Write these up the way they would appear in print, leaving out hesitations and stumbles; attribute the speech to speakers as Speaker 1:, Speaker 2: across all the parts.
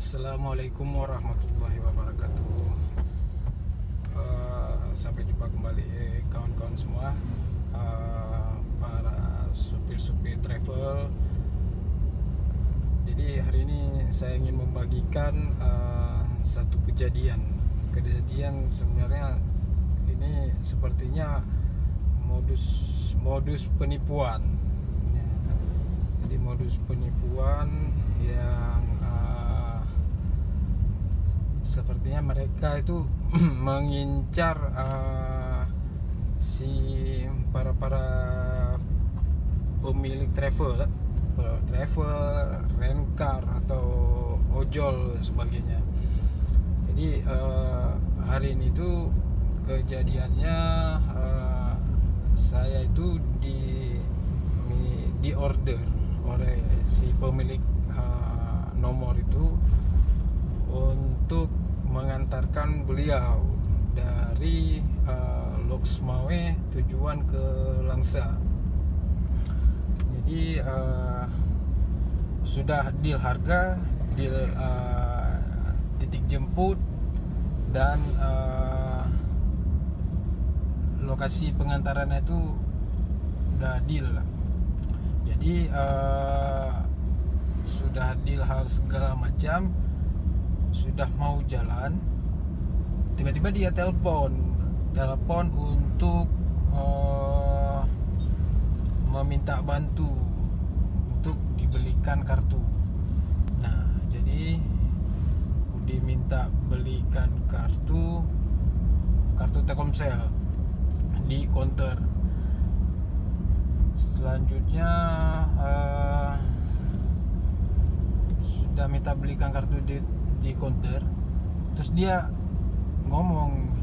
Speaker 1: Assalamualaikum warahmatullahi wabarakatuh. Sampai jumpa kembali kawan-kawan semua, para supir-supir travel. Jadi hari ini saya ingin membagikan satu kejadian sebenarnya ini sepertinya modus penipuan. Jadi modus penipuan yang sepertinya mereka itu mengincar si para pemilik travel, rent car atau ojol sebagainya. Jadi hari ini tuh kejadiannya, saya itu di order oleh si pemilik nomor itu untuk mengantarkan beliau dari Loksmawe tujuan ke Langsa. Jadi sudah deal harga, deal titik jemput, dan lokasi pengantarannya itu udah deal lah. Jadi sudah deal hal segala macam, sudah mau jalan, tiba-tiba dia telepon untuk meminta bantu untuk dibelikan kartu. Nah, jadi diminta belikan kartu Telkomsel di counter. Selanjutnya sudah minta belikan kartu di counter, terus dia ngomong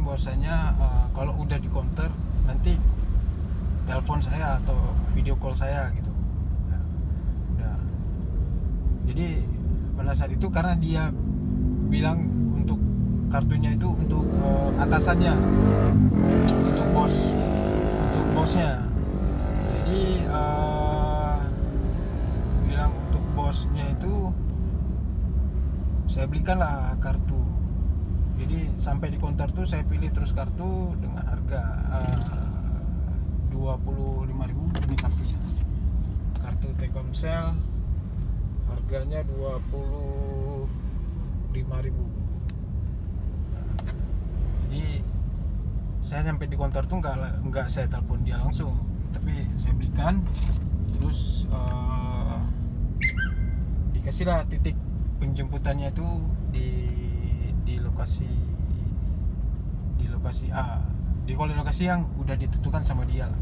Speaker 1: bahwasanya kalau udah di counter nanti telepon saya atau video call saya gitu. Nah, udah. Jadi pada saat itu karena dia bilang untuk kartunya itu untuk atasannya, untuk bosnya. Jadi bilang untuk bosnya itu saya belikanlah kartu. Jadi sampai di counter tuh saya pilih terus kartu dengan harga 25.000 demi kartunya. Kartu Telkomsel harganya 25.000. Jadi saya sampai di counter tuh nggak saya telepon dia langsung, tapi saya belikan, terus dikasihlah titik penjemputannya itu di lokasi A, di lokasi yang udah ditentukan sama dia lah,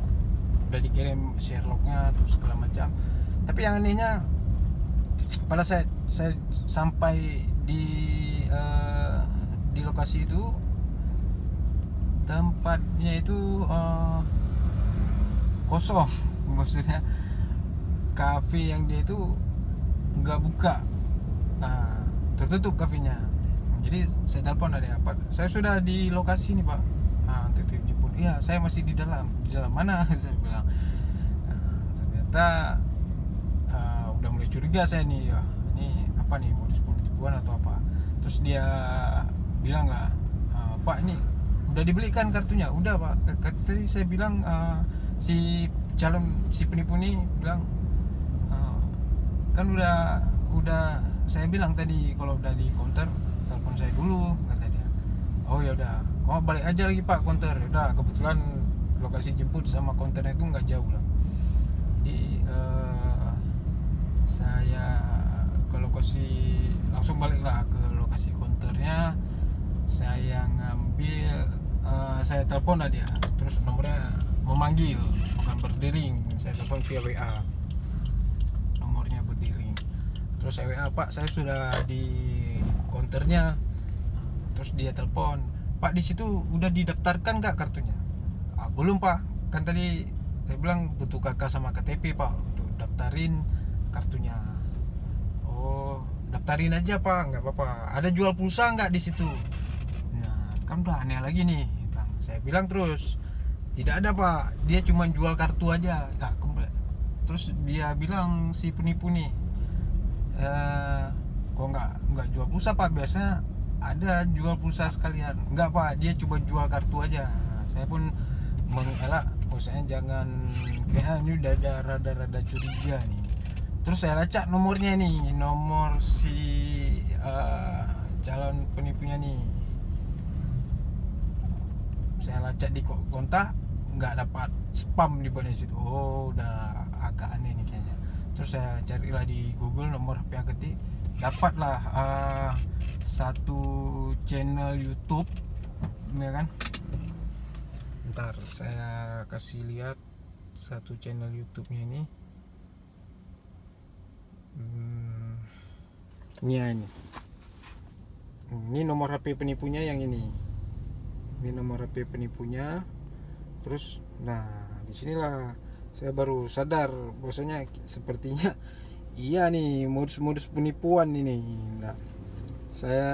Speaker 1: udah dikirim Sherlocknya terus segala macam. Tapi yang anehnya pada saya sampai di lokasi itu, tempatnya itu kosong, maksudnya kafe yang dia itu nggak buka. Nah, tertutup kafenya. Jadi saya telepon, ada apa? Saya sudah di lokasi nih, Pak. Nah, titik jemput. Iya, saya masih di dalam. Di dalam mana? Saya bilang. Nah, ternyata udah mulai curiga saya nih. Ya, ini apa nih, modus penipuan atau apa? Terus dia bilang lah, Pak, ini udah dibelikan kartunya. Udah, Pak. Tadi saya bilang, si penipu ini bilang, kan udah saya bilang tadi kalau udah di counter telepon saya dulu, kata dia. Oh ya udah, balik aja lagi Pak counter. Udah, kebetulan lokasi jemput sama counternya itu nggak jauh lah. Jadi saya ke lokasi, langsung baliklah ke lokasi counternya. Saya ngambil, saya telepon lah dia, terus nomornya memanggil, bukan berdering. Saya telepon via WA, nomornya berdering. Terus saya WA, Pak, saya sudah di counternya. Terus dia telepon, Pak, di situ udah didaftarkan nggak kartunya? Belum, Pak, kan tadi saya bilang butuh KK sama KTP, Pak, untuk daftarin kartunya. Oh, daftarin aja, Pak, nggak apa-apa. Ada jual pulsa nggak di situ? Nah, kan udah aneh lagi nih. Saya bilang terus, tidak ada, Pak, dia cuma jual kartu aja. Nah, terus dia bilang si penipu nih, kok nggak pulsa pak, biasanya ada jual pulsa sekalian. Enggak pak, dia coba jual kartu aja. Saya pun mengelak, maksudnya jangan, kayaknya ini udah ada rada-rada curiga nih. Terus saya lacak nomornya nih, nomor si calon penipunya nih. Saya lacak di kontak, nggak dapat, spam di bawah situ. Oh, udah agak aneh nih kayaknya. Terus saya carilah di Google nomor HP yang ketik, dapatlah satu channel YouTube, ya kan. Ntar saya kasih lihat satu channel YouTube-nya ini. Ini nomor HP penipunya yang ini. Ini nomor HP penipunya. Terus, nah disinilah saya baru sadar bahwasanya sepertinya iya nih modus-modus penipuan ini. Nah, saya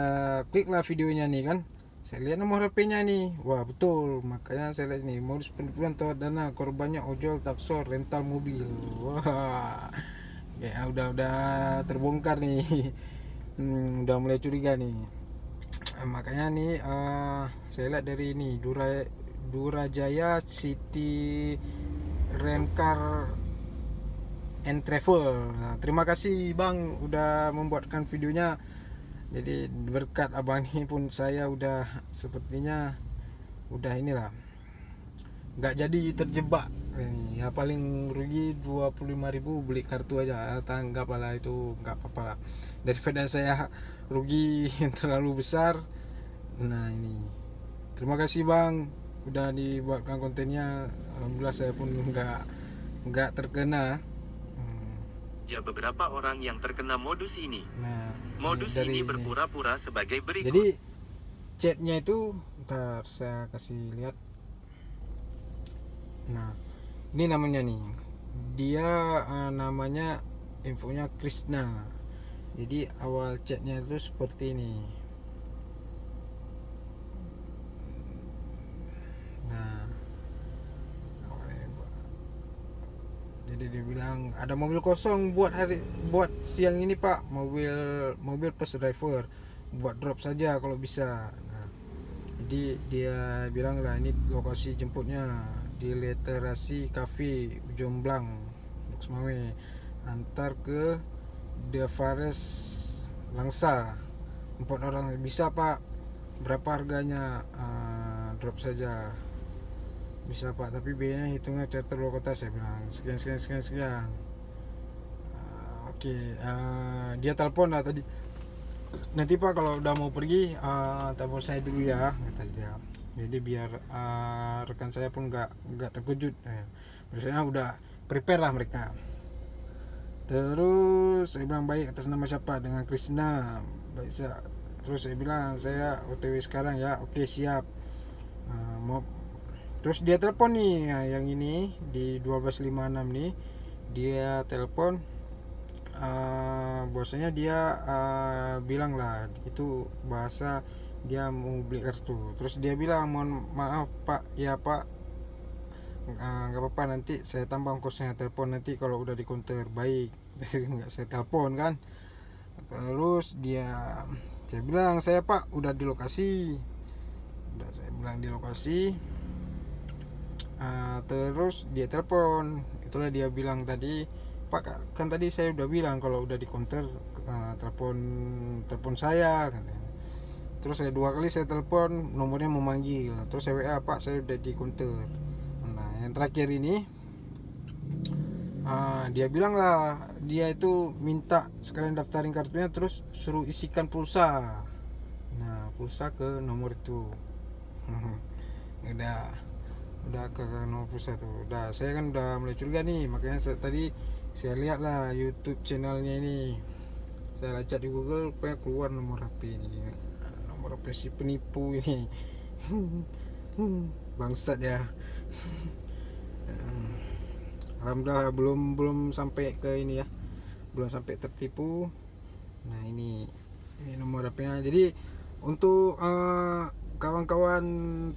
Speaker 1: kliklah videonya nih kan. Saya lihat nomor HP-nya nih. Wah, betul. Makanya saya lihat nih, modus penipuan tawar dana, korbannya ojol, taksor, rental mobil. Wah. Ya udah terbongkar nih. Udah mulai curiga nih. Makanya nih saya lihat dari ini Durajaya City Rencar and Travel. Nah, terima kasih Bang udah membuatkan videonya. Jadi berkat abang ini pun saya udah sepertinya udah inilah, nggak jadi terjebak. Ya paling rugi 25.000 beli kartu aja, tanggap lah itu, nggak apa-apa lah daripada saya rugi yang terlalu besar. Nah ini terima kasih Bang udah dibuatkan kontennya. Alhamdulillah saya pun nggak terkena.
Speaker 2: Beberapa orang yang terkena modus ini.
Speaker 1: Nah,
Speaker 2: modus ini berpura-pura sebagai berikut.
Speaker 1: Jadi chatnya itu, ntar saya kasih lihat. Nah, ini namanya nih. Dia namanya, infonya Krishna. Jadi awal chatnya itu seperti ini. Nah, jadi dia bilang ada mobil kosong buat siang ini Pak, mobil plus driver, buat drop saja kalau bisa. Nah, jadi dia bilang lah ini lokasi jemputnya di Literasi Cafe Jomblang, Luxmawe, antar ke The Forest Langsa, 4 orang bisa Pak, berapa harganya? Drop saja bisa Pak, tapi biayanya hitungnya charter luar kota. Saya bilang sekian. Oke, dia telepon lah tadi, nanti Pak kalau udah mau pergi telepon saya dulu ya, kata dia. Jadi biar rekan saya pun nggak terkejut. Biasanya udah prepare lah mereka. Terus saya bilang baik, atas nama siapa? Dengan Krishna. Baik, terus saya bilang saya OTW sekarang ya. Oke siap. Terus dia telepon nih, yang ini di 1256 nih, dia telepon. Bahwasanya dia bilang lah, itu bahasa dia mau beli kartu. Terus dia bilang mohon maaf Pak, ya Pak, nggak apa-apa, nanti saya tambah ongkosnya, telepon nanti kalau udah di counter. Baik. Nggak saya telepon kan. Terus saya bilang saya Pak udah di lokasi, saya bilang di lokasi. Terus dia telepon, itulah dia bilang tadi, Pak kan tadi saya udah bilang kalau udah di counter telepon saya katanya. Terus saya 2 kali saya telepon, nomornya memanggil. Terus saya WA, Pak saya udah di counter. Nah yang terakhir ini dia bilang lah, dia itu minta sekalian daftarin kartunya, terus suruh isikan pulsa. Nah pulsa ke nomor itu. udah ke nomor pulsa tuh. Udah, saya kan udah mulai curiga nih, makanya tadi saya lihat lah YouTube channelnya ini. Saya lacak di Google, supaya keluar nomor HP ini, nomor HP si penipu ini. Bangsat ya. Alhamdulillah belum sampai ke ini ya, belum sampai tertipu. Nah ini nomor HP-nya. Jadi untuk kawan-kawan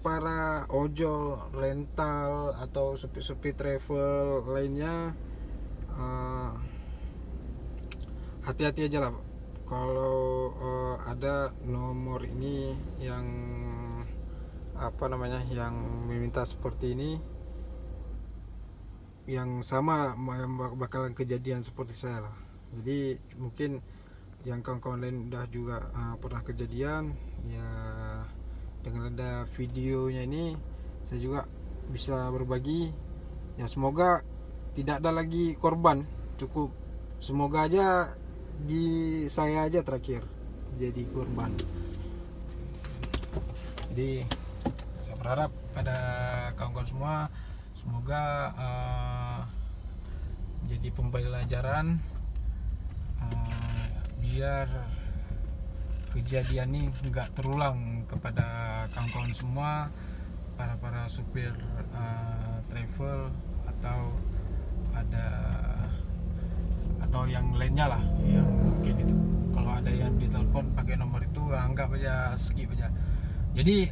Speaker 1: para ojol, rental atau sepi travel lainnya, hati-hati aja lah kalau ada nomor ini yang yang meminta seperti ini, yang sama bakalan kejadian seperti saya lah. Jadi mungkin yang kawan-kawan lain udah juga pernah kejadian ya, dengan ada videonya ini saya juga bisa berbagi ya. Semoga tidak ada lagi korban, cukup semoga aja di saya aja terakhir jadi korban. Jadi saya berharap pada kawan-kawan semua, semoga jadi pembelajaran biar kejadian ini nggak terulang kepada kawan-kawan semua, para supir travel atau yang lainnya lah yang mungkin itu. Kalau ada yang ditelepon pakai nomor itu, anggap aja skip aja. Jadi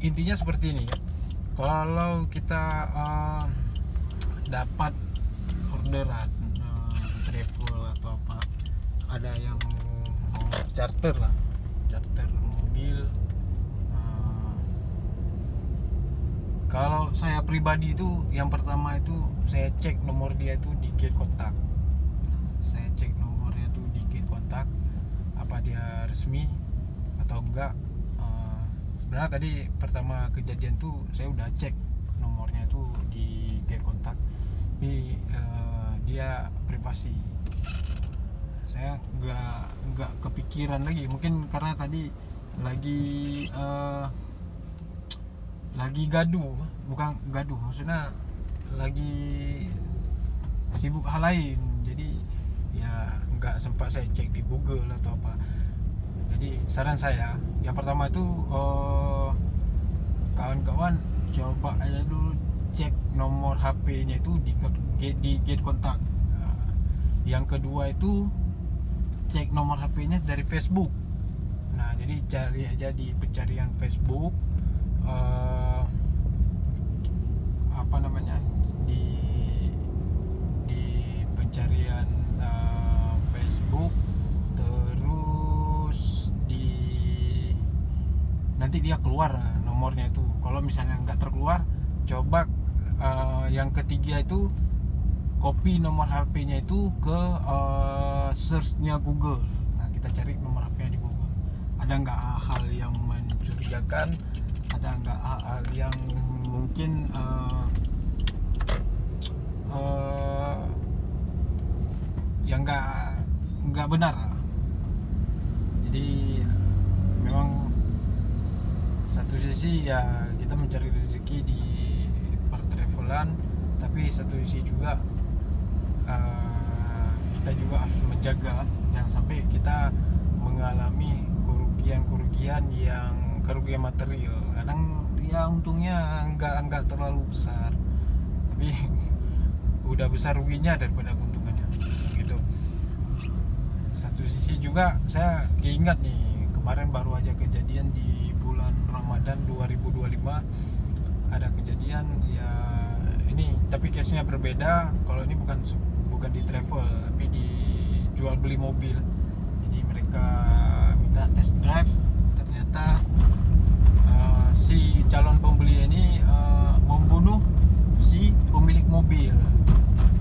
Speaker 1: intinya seperti ini ya. Kalau kita dapat orderan travel atau apa, ada yang mau charter mobil, kalau saya pribadi itu yang pertama itu saya cek nomor dia itu di gate kontak. Saya cek nomornya itu di gate kontak, apa dia resmi atau enggak. Sebenarnya tadi pertama kejadian tuh saya udah cek nomornya itu di gate kontak, tapi dia privasi. Saya nggak kepikiran lagi, mungkin karena tadi lagi gaduh, bukan gaduh, maksudnya lagi sibuk hal lain, jadi ya nggak sempat saya cek di Google atau apa. Jadi saran saya yang pertama itu kawan-kawan coba aja dulu cek nomor HP-nya itu di gate kontak. Yang kedua itu cek nomor HP-nya dari Facebook. Nah, jadi cari aja di pencarian Facebook, di pencarian Facebook, terus nanti dia keluar nomornya itu. Kalau misalnya nggak terkeluar, coba yang ketiga itu copy nomor HP-nya itu ke search-nya Google. Nah, kita cari nomor HP-nya di Google. Ada nggak hal yang mencurigakan? Ada nggak hal yang mungkin yang nggak benar? Jadi memang satu sisi ya kita mencari rezeki di pertravelan, tapi satu sisi juga kita juga harus menjaga jangan sampai kita mengalami kerugian material. Kadang dia untungnya nggak terlalu besar, tapi udah besar ruginya daripada keuntungannya gitu. Satu sisi juga saya keingat nih, kemarin baru aja kejadian di bulan Ramadan 2025, ada kejadian ya ini, tapi case-nya berbeda. Kalau ini bukan di travel, tapi di jual beli mobil. Jadi mereka minta test drive, ternyata si calon pembeli ini membunuh si pemilik mobil.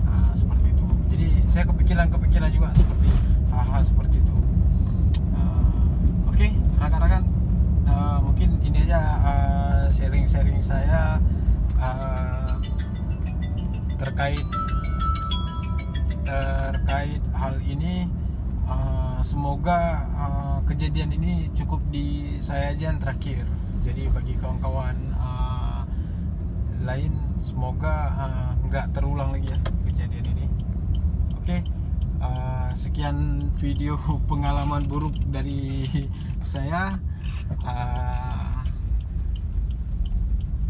Speaker 1: Nah, seperti itu. Jadi saya kepikiran juga seperti hal-hal seperti itu. Oke, rekan-rekan, mungkin ini aja sharing saya terkait hal ini. Semoga kejadian ini cukup di saya aja yang terakhir. Jadi bagi kawan-kawan lain, semoga nggak terulang lagi ya kejadian ini. Oke, sekian video pengalaman buruk dari saya.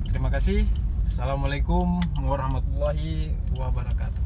Speaker 1: Terima kasih. Assalamualaikum warahmatullahi wabarakatuh.